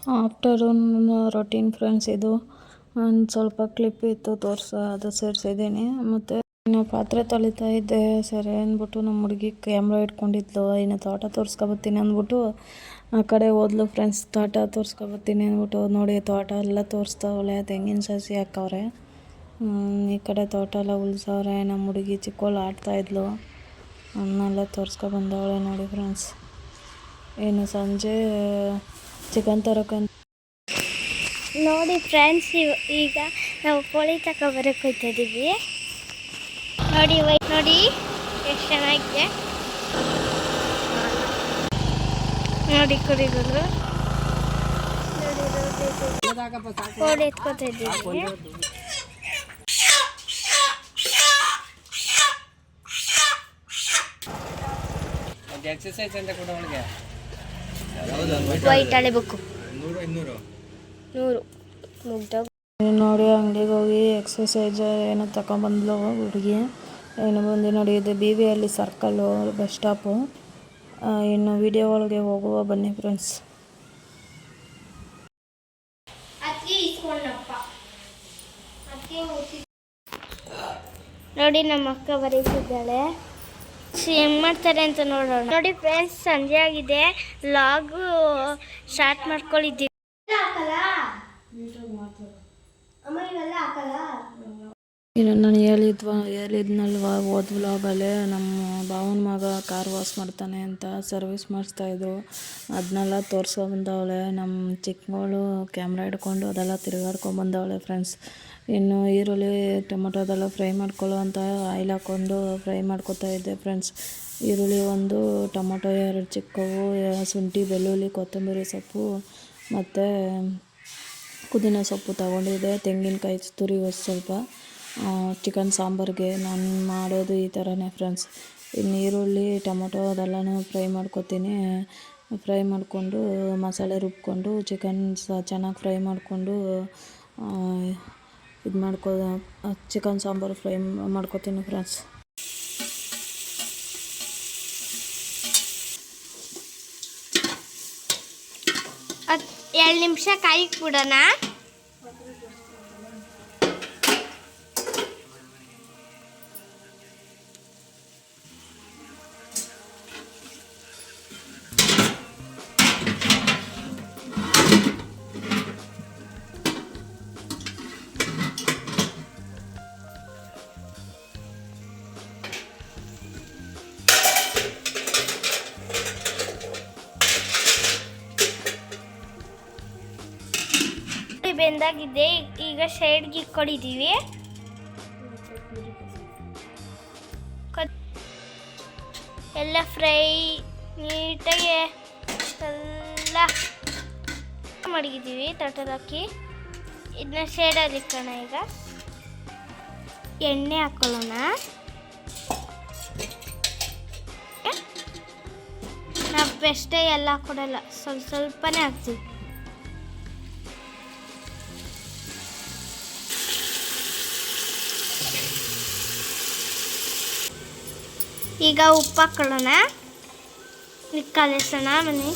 Afternoon routine friends, ಇದು ಒಂದು ಸ್ವಲ್ಪ ಕ್ಲಿಪ್ ಇತ್ತು ಅದು ಸೇರಿಸಿದ್ದೀನಿ. ಮತ್ತು ಇನ್ನು ಪಾತ್ರೆ ತೊಳಿತಾ ಇದ್ದೆ. ಸರಿ ಅಂದ್ಬಿಟ್ಟು ನಮ್ಮ ಹುಡುಗಿ ಕ್ಯಾಮ್ರಾ ಇಟ್ಕೊಂಡಿದ್ಲು. ಇನ್ನು ತೋಟ ತೋರಿಸ್ಕೊಬತ್ತೀನಿ ಅಂದ್ಬಿಟ್ಟು ಆ ಕಡೆ ಹೋದ್ಲು ಫ್ರೆಂಡ್ಸ್. ತೋಟ ತೋರಿಸ್ಕೊಬತ್ತೀನಿ ಅಂದ್ಬಿಟ್ಟು ನೋಡಿ ತೋಟ ಎಲ್ಲ ತೋರಿಸ್ತಾವಳೆ. ತೆಂಗಿನ ಸಸಿ ಹಾಕವ್ರೆ. ಈ ಕಡೆ ತೋಟ ಎಲ್ಲ ಉಳ್ಸವ್ರೆ. ನಮ್ಮ ಹುಡುಗಿ ಚಿಕ್ಕವಳು ಆಡ್ತಾಯಿದ್ಲು. ಅವನ್ನೆಲ್ಲ ತೋರಿಸ್ಕೊಬಂದವಳೆ ನೋಡಿ ಫ್ರೆಂಡ್ಸ್. ಇನ್ನು ಸಂಜೆ ಚಿಕನ್ ತರೋಕ್ಕಂತ ನೋಡಿ ಫ್ರೆಂಡ್ಸ್, ಈಗ ನಾವು ಕೋಳಿ ತಗೊಬರಕ್ಕೆ ಹೋಗ್ತಾಯಿದ್ದೀವಿ. ನೋಡಿ ನೋಡಿ ಎಷ್ಟು ಚೆನ್ನಾಗಿದೆ. ನೋಡಿ ಕುರಿಗಳು ಕೋಳಿ ಎತ್ಕೊತಾ ಇದ್ದೀವಿ. ಎಕ್ಸರ್ಸೈಸ್ ಅಂತ ಕೂಡ ಅವಳಿಗೆ ವೈಟ್ ಹಳೆಬೇಕು 100 ನೋಡಿ ಅಂಗಡಿಗೆ ಹೋಗಿ ಎಕ್ಸಸೈಸ್ ಏನೋ ತಗೊಂಬಂದ್ಲು ಹುಡುಗಿ. ಏನು ಬಂದು ನೋಡಿ, ಇದು BVಹಳ್ಳಿ ಸರ್ಕಲ್ಲು ಬಸ್ ಸ್ಟಾಪು. ಇನ್ನು ವಿಡಿಯೋ ಒಳಗೆ ಹೋಗುವ ಬನ್ನಿ ಫ್ರೆಂಡ್ಸ್. ನೋಡಿ ನಮ್ಮ ಅಕ್ಕ ಬರೀತಿದ್ದಾಳೆ. ಹೆಂಗ್ ಮಾಡ್ತಾರೆ ಅಂತ ನೋಡೋಣ. ನೋಡಿ ಫ್ರೆಂಡ್ಸ್, ಸಂಜೆ ಆಗಿದೆ. ಲಾಗು ಸ್ಟಾರ್ಟ್ ಮಾಡ್ಕೊಳ್ಳಿದ್ದೀವಿ. ಇನ್ನು ನಾನು ಹೇಳಿದ್ನಲ್ವ ಹೋದ ವ್ಲಾಗಲ್ಲೇ, ನಮ್ಮ ಭಾವನ ಮಗ ಕಾರ್ ವಾಶ್ ಮಾಡ್ತಾನೆ ಅಂತ ಸರ್ವಿಸ್ ಮಾಡಿಸ್ತಾಯಿದ್ರು. ಅದನ್ನೆಲ್ಲ ತೋರಿಸ್ಕೊಂಬಂದವಳೆ. ನಮ್ಮ ಚಿಕ್ಕಮಗಳು ಕ್ಯಾಮ್ರಾ ಹಿಡ್ಕೊಂಡು ಅದೆಲ್ಲ ತಿರುಗಾಡ್ಕೊಂಬಂದವಳೆ ಫ್ರೆಂಡ್ಸ್. ಇನ್ನು ಈರುಳ್ಳಿ ಟೊಮೊಟೊದೆಲ್ಲ ಫ್ರೈ ಮಾಡ್ಕೊಳ್ಳೋ ಅಂತ ಆಯಿಲ್ ಹಾಕ್ಕೊಂಡು ಫ್ರೈ ಮಾಡ್ಕೊತಾ ಇದ್ದೆ ಫ್ರೆಂಡ್ಸ್. ಈರುಳ್ಳಿ 1, ಟೊಮೊಟೊ 2 ಚಿಕ್ಕವು, ಶುಂಠಿ, ಬೆಳ್ಳುಳ್ಳಿ, ಕೊತ್ತಂಬರಿ ಸೊಪ್ಪು ಮತ್ತು ಪುದೀನ ಸೊಪ್ಪು ತಗೊಂಡಿದ್ದೆ. ತೆಂಗಿನಕಾಯಿ ತುರಿ ಸ್ವಲ್ಪ. ಚಿಕನ್ ಸಾಂಬಾರಿಗೆ ನಾನು ಮಾಡೋದು ಈ ಥರನೇ ಫ್ರೆಂಡ್ಸ್. ಇನ್ನು ಈರುಳ್ಳಿ ಟೊಮೊಟೊ ಅದೆಲ್ಲನೂ ಫ್ರೈ ಮಾಡ್ಕೊತೀನಿ. ಫ್ರೈ ಮಾಡಿಕೊಂಡು ಮಸಾಲೆ ರುಬ್ಕೊಂಡು ಚಿಕನ್ ಚೆನ್ನಾಗಿ ಫ್ರೈ ಮಾಡಿಕೊಂಡು ಚಿಕನ್ ಸಾಂಬಾರು ಫ್ರೈ ಮಾಡ್ಕೊತೀನಿ ಫ್ರೆಂಡ್ಸ್. 2 ನಿಮಿಷ ಕಾಯಿಗೆ ಬಿಡೋಣ. ಬೆಂದಾಗಿದೆ. ಈಗ ಸೈಡ್ಗೆ ಇಟ್ಕೊಂಡಿದ್ದೀವಿ. ಎಲ್ಲ ಫ್ರೈ ನೀಟಾಗಿ ಎಲ್ಲ ಮಡಗಿದ್ದೀವಿ ತಟ್ಟೆಲಿ ಹಾಕಿ. ಇದನ್ನ ಸೈಡಲ್ಲಿ ಇಕ್ಕೋಣ. ಈಗ ಎಣ್ಣೆ ಹಾಕೊಳ್ಳೋಣ. ನಾವು ಬೆಷ್ಟೇ ಎಲ್ಲ ಹಾಕೊಡಲ್ಲ, ಸ್ವಲ್ಪನೇ ಹಾಕ್ತೀವಿ. ಈಗ ಉಪ್ಪು ಹಾಕೊಳ್ಳೋಣ. ಕಲಿಸೋಣ ಬನ್ನಿ.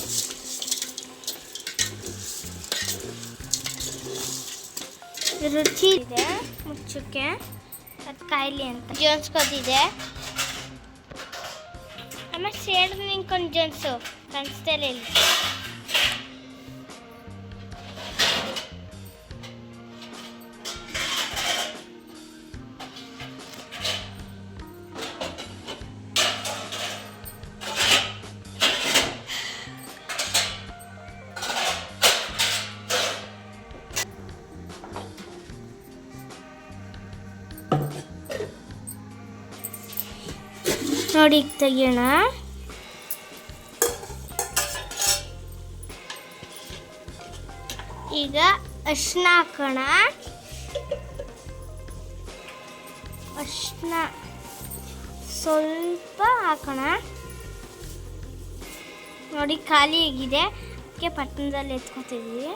ರುಚಿ ಇದೆ ಮುಚ್ಚಕ್ಕೆ, ಅದು ಕಾಯಿಲೆ ಅಂತ ಜೋನ್ಸ್ಕೋತಿದೆ. ಆಮೇಲೆ ಸೇಡ್ ನಿಂಕೊಂಡು ಜೋನ್ಸು ಕಾಣಿಸ್ತಾರೆ ಇಲ್ಲಿ. ನೋಡಿ ತೆಗಿಯೋಣ. ಈಗ ಅರಿಶಿನ ಹಾಕೋಣ. ಅರಿಶಿನ ಸ್ವಲ್ಪ ಹಾಕೋಣ. ನೋಡಿ ಖಾಲಿ ಆಗಿದೆ. ಅದಕ್ಕೆ ಪಟ್ಟಣದಲ್ಲಿ ಎತ್ಕೊತಿದ್ವಿ.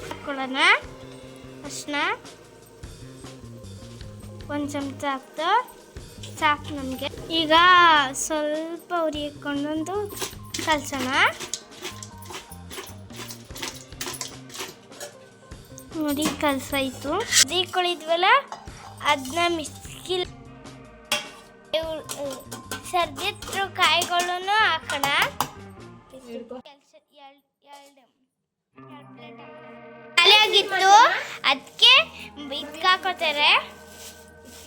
ಹಾಕೊಳ್ಳೋಣ ಅರಿಶಿನ. 1 ಚಮಚ ಹಾಕ್ತು ಸಾಕು ನಮಗೆ. ಈಗ ಸ್ವಲ್ಪ ಉರಿ ಹಾಕ್ಕೊಂಡೊಂದು ಕಲ್ಸೋಣ. ನೋಡಿ ಕಲ್ಸಾಯ್ತು. ಕುಳಿದ್ವಲ್ಲ ಅದನ್ನ ಮಿಕ್ಸಿಲಿ ಸರ್ದಿತ್ತು ಕಾಯಿಗಳನ್ನು ಹಾಕೋಣ. ಖಾಲಿಯಾಗಿತ್ತು ಅದಕ್ಕೆ ಇದಕ್ಕೆ ಹಾಕೋತಾರೆ.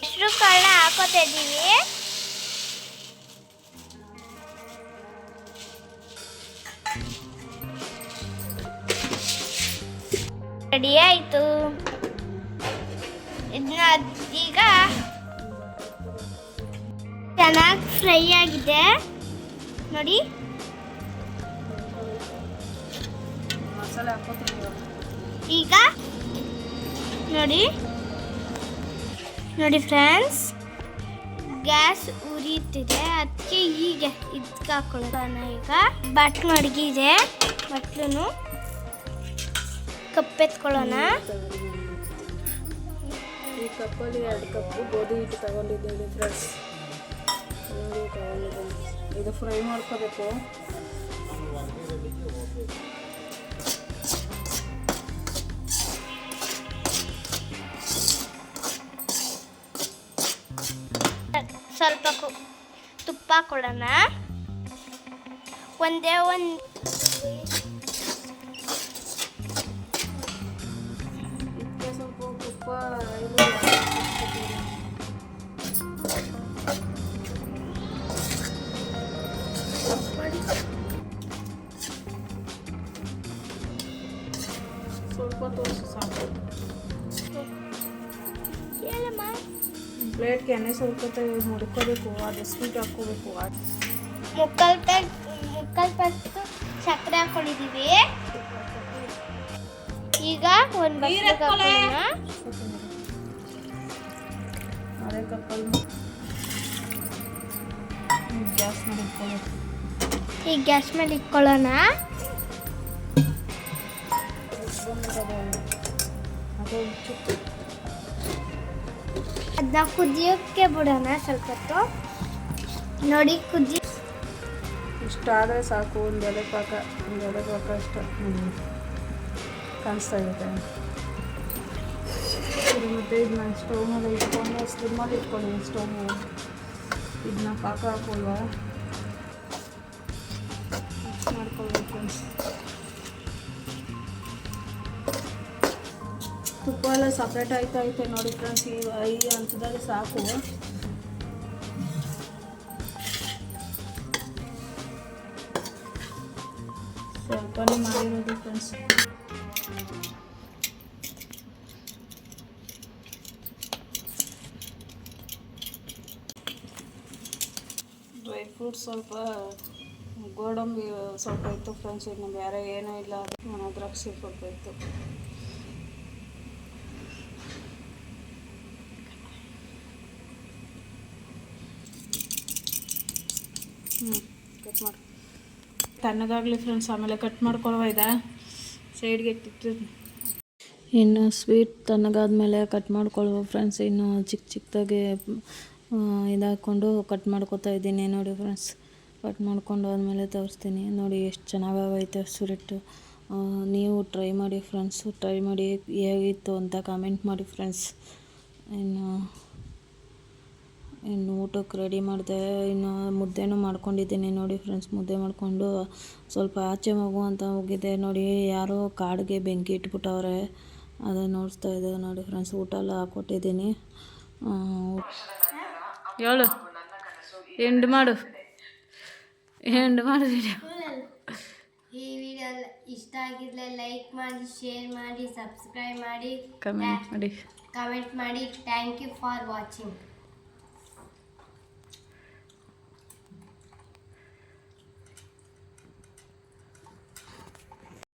ಹೆಸರು ಕಾಳನ್ನ ಹಾಕೋತಾ ಇದ್ದೀವಿ. ರೆಡಿ ಆಯಿತು. ಇದನ್ನ ಈಗ ಚೆನ್ನಾಗಿ ಫ್ರೈ ಆಗಿದೆ ನೋಡಿ. ಮಸಾಲೆ ಹಾಕೋತೀವಿ ಈಗ ನೋಡಿ ನೋಡಿ ಫ್ರೆಂಡ್ಸ್, ಗ್ಯಾಸ್ ಉರಿಯುತ್ತಿದೆ ಅದಕ್ಕೆ ಈಗ ಇದಕ್ಕೆ ಹಾಕೊಳ್ಳೋಣ. ಈಗ ಬಟ್ಲು ಮಡಗಿದೆ, ಬಟ್ಲನ್ನು ಕಪ್ಪೆತ್ಕೊಳ್ಳೋಣ. ಈ ಕಪ್ಪಲ್ಲಿ 2 ಕಪ್ಪು ಗೋಧಿ ಹಿಟ್ಟು ತಗೊಂಡಿದ್ದೀನಿ ಫ್ರೆಂಡ್ಸ್. ಇದು ಫ್ರೈ ಮಾಡ್ಕೋಬೇಕು. ಸ್ವಲ್ಪ ತುಪ್ಪ ಕೊಡೋಣ. ಒಂದೇ ಒಂದು ಸ್ವಲ್ಪ ತುಪ್ಪ ಸ್ವಲ್ಪ ತೋರಿಸು ಸಾಕು. ಪ್ಲೇಟ್ಗೆ ಎಣ್ಣೆ ಸ್ವಲ್ಪ ಮುಡ್ಕೋಬೇಕು, ಅದು ಸ್ವೀಟ್ ಹಾಕ್ಕೋಬೇಕು. ಮುಕ್ಕಾಲು ಪಟ್ಟು ಸಕ್ಕರೆ ಹಾಕೊಂಡಿದ್ದೀವಿ. ಈಗ ಒಂದು ಬಟ್ಲಿಗೆ ಹಾಕೋಣ. ಅದೇ ಕಪ್ಪಲ್ಲಿ ಗ್ಯಾಸ್ ಮೇಲೆ ಇಟ್ಕೋಬೇಕು. ಈಗ ಗ್ಯಾಸ್ ಮೇಲೆ ಇಟ್ಕೊಳ್ಳೋಣ. ಅದನ್ನ ಕುದಿಯೋಕ್ಕೆ ಬಿಡೋಣ ಸ್ವಲ್ಪ ಹೊತ್ತು. ನೋಡಿ ಕುದಿ ಇಷ್ಟಾದರೆ ಸಾಕು. ಒಂದು ಎಲೆ ಪಾಕ ಅಷ್ಟು ಕಾಣಿಸ್ತಾ ಇರುತ್ತೆ. ಮತ್ತು ಇದನ್ನ ಸ್ಟವ್ ಮೇಲೆ ಇಟ್ಕೊಂಡು ಸ್ಲಿಮ್ಮಲ್ಲಿ ಇಟ್ಕೊಂಡು ಸ್ಟವ್ ಇದನ್ನ ಪಾಕ ಹಾಕೊಲ್ವಾ ಮಾಡ್ಕೊಳ್ಬೇಕು. ತುಪ್ಪ ಎಲ್ಲ ಸಪ್ರೇಟ್ ಐತೆ ನೋಡಿ ಫ್ರೆಂಡ್ಸ್. ಈ ಹಂತದಲ್ಲಿ ಸಾಕು. ಸ್ವಲ್ಪನೇ ಮಾಡಿರೋದು ಫ್ರೆಂಡ್ಸ್. ಡ್ರೈ ಫ್ರೂಟ್ಸ್ ಸ್ವಲ್ಪ ಗೋಡಂಬಿ ಸ್ವಲ್ಪ ಇತ್ತು ಫ್ರೆಂಡ್ಸ್. ಇನ್ನು ಬೇರೆ ಏನೂ ಇಲ್ಲ. ದ್ರಾಕ್ಷಿ ಸ್ವಲ್ಪ ಇತ್ತು. ಕಟ್ ಮಾಡಿ ತಣ್ಣಗಾಗಲಿ ಫ್ರೆಂಡ್ಸ್, ಆಮೇಲೆ ಕಟ್ ಮಾಡ್ಕೊಳ್ಳುವ. ಸೈಡ್ಗೆ ಇಟ್ಟಿರ್ತೀನಿ. ಇನ್ನು ಸ್ವೀಟ್ ತಣ್ಣಗಾದ್ಮೇಲೆ ಕಟ್ ಮಾಡ್ಕೊಳ್ಳುವ ಫ್ರೆಂಡ್ಸ್. ಇನ್ನು ಚಿಕ್ಕದಾಗಿ ಇದಾಕೊಂಡು ಕಟ್ ಮಾಡ್ಕೊತಾ ಇದ್ದೀನಿ ನೋಡಿ ಫ್ರೆಂಡ್ಸ್. ಕಟ್ ಮಾಡ್ಕೊಂಡು ಆದಮೇಲೆ ತೋರಿಸ್ತೀನಿ ನೋಡಿ ಎಷ್ಟು ಚೆನ್ನಾಗೈತೆ ಸ್ವೀಟು. ನೀವು ಟ್ರೈ ಮಾಡಿ ಫ್ರೆಂಡ್ಸ್. ಟ್ರೈ ಮಾಡಿ ಹೇಗಿತ್ತು ಅಂತ ಕಾಮೆಂಟ್ ಮಾಡಿ ಫ್ರೆಂಡ್ಸ್. ಇನ್ನು ಊಟಕ್ಕೆ ರೆಡಿ ಮಾಡಿದೆ. ಇನ್ನು ಮುದ್ದೆನೂ ಮಾಡ್ಕೊಂಡಿದ್ದೀನಿ ನೋಡಿ ಫ್ರೆಂಡ್ಸ್. ಮುದ್ದೆ ಮಾಡಿಕೊಂಡು ಸ್ವಲ್ಪ ಆಚೆ ಮಗು ಅಂತ ಹೋಗಿದೆ ನೋಡಿ. ಯಾರೋ ಕಾಡಿಗೆ ಬೆಂಕಿ ಇಟ್ಬಿಟ್ಟವ್ರೆ, ಅದೇ ನೋಡ್ತಾ ಇದ್ದೇವೆ ನೋಡಿ ಫ್ರೆಂಡ್ಸ್. ಊಟ ಎಲ್ಲ ಹಾಕ್ಕೊಟ್ಟಿದ್ದೀನಿ. ಹೇಳು, ಎಂಡ್ ಮಾಡು ವಿಡಿಯೋ. ಈ ವಿಡಿಯೋ ಇಷ್ಟ ಆಗಿದ್ರೆ ಲೈಕ್ ಮಾಡಿ, ಶೇರ್ ಮಾಡಿ, ಸಬ್ಸ್ಕ್ರೈಬ್ ಮಾಡಿ, ಕಮೆಂಟ್ ಮಾಡಿ. Thank you for watching.